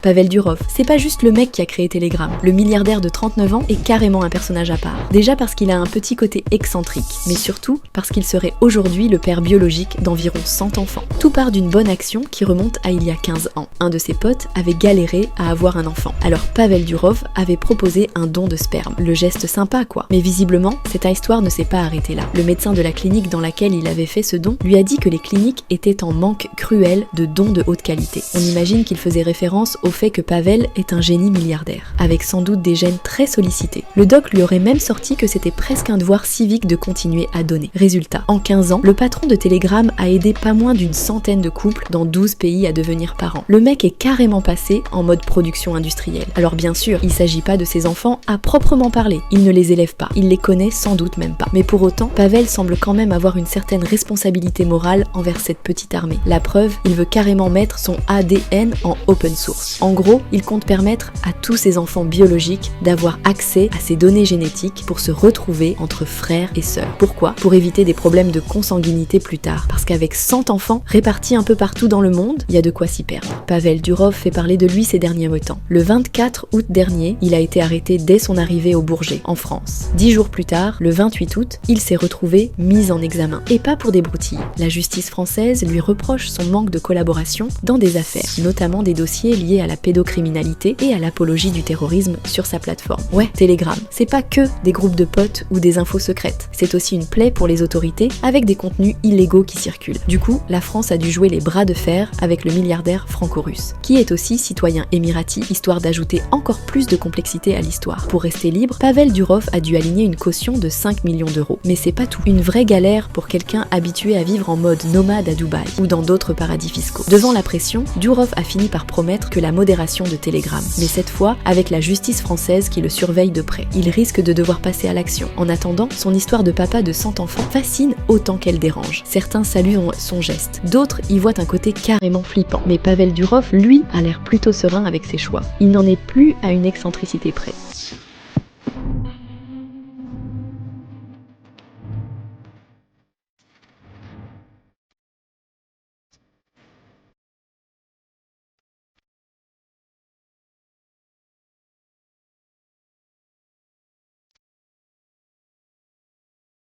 Pavel Durov, c'est pas juste le mec qui a créé Telegram. Le milliardaire de 39 ans est carrément un personnage à part. Déjà parce qu'il a un petit côté excentrique, mais surtout parce qu'il serait aujourd'hui le père biologique d'environ 100 enfants. Tout part d'une bonne action qui remonte à il y a 15 ans. Un de ses potes avait galéré à avoir un enfant. Alors Pavel Durov avait proposé un don de sperme. Le geste sympa quoi. Mais visiblement, cette histoire ne s'est pas arrêtée là. Le médecin de la clinique dans laquelle il avait fait ce don lui a dit que les cliniques étaient en manque cruel de dons de haute qualité. On imagine qu'il faisait référence au fait que Pavel est un génie milliardaire, avec sans doute des gènes très sollicités. Le doc lui aurait même sorti que c'était presque un devoir civique de continuer à donner. Résultat, en 15 ans, le patron de Telegram a aidé pas moins d'une centaine de couples dans 12 pays à devenir parents. Le mec est carrément passé en mode production industrielle. Alors bien sûr, il s'agit pas de ses enfants à proprement parler, il ne les élève pas, il les connaît sans doute même pas. Mais pour autant, Pavel semble quand même avoir une certaine responsabilité morale envers cette petite armée. La preuve, il veut carrément mettre son ADN en open source. En gros, il compte permettre à tous ses enfants biologiques d'avoir accès à ces données génétiques pour se retrouver entre frères et sœurs. Pourquoi ? Pour éviter des problèmes de consanguinité plus tard. Parce qu'avec 100 enfants répartis un peu partout dans le monde, il y a de quoi s'y perdre. Pavel Durov fait parler de lui ces derniers temps. Le 24 août dernier, il a été arrêté dès son arrivée au Bourget, en France. 10 jours plus tard, le 28 août, il s'est retrouvé mis en examen. Et pas pour des broutilles. La justice française lui reproche son manque de collaboration dans des affaires, notamment des dossiers liés à la pédocriminalité et à l'apologie du terrorisme sur sa plateforme. Ouais, Telegram, c'est pas que des groupes de potes ou des infos secrètes, c'est aussi une plaie pour les autorités avec des contenus illégaux qui circulent. Du coup, la France a dû jouer les bras de fer avec le milliardaire franco-russe, qui est aussi citoyen émirati, histoire d'ajouter encore plus de complexité à l'histoire. Pour rester libre, Pavel Durov a dû aligner une caution de 5 millions d'euros. Mais c'est pas tout. Une vraie galère pour quelqu'un habitué à vivre en mode nomade à Dubaï ou dans d'autres paradis fiscaux. Devant la pression, Durov a fini par promettre que la modération de Telegram, mais cette fois avec la justice française qui le surveille de près. Il risque de devoir passer à l'action. En attendant, son histoire de papa de 100 enfants fascine autant qu'elle dérange. Certains saluent son geste, d'autres y voient un côté carrément flippant. Mais Pavel Durov, lui, a l'air plutôt serein avec ses choix. Il n'en est plus à une excentricité près.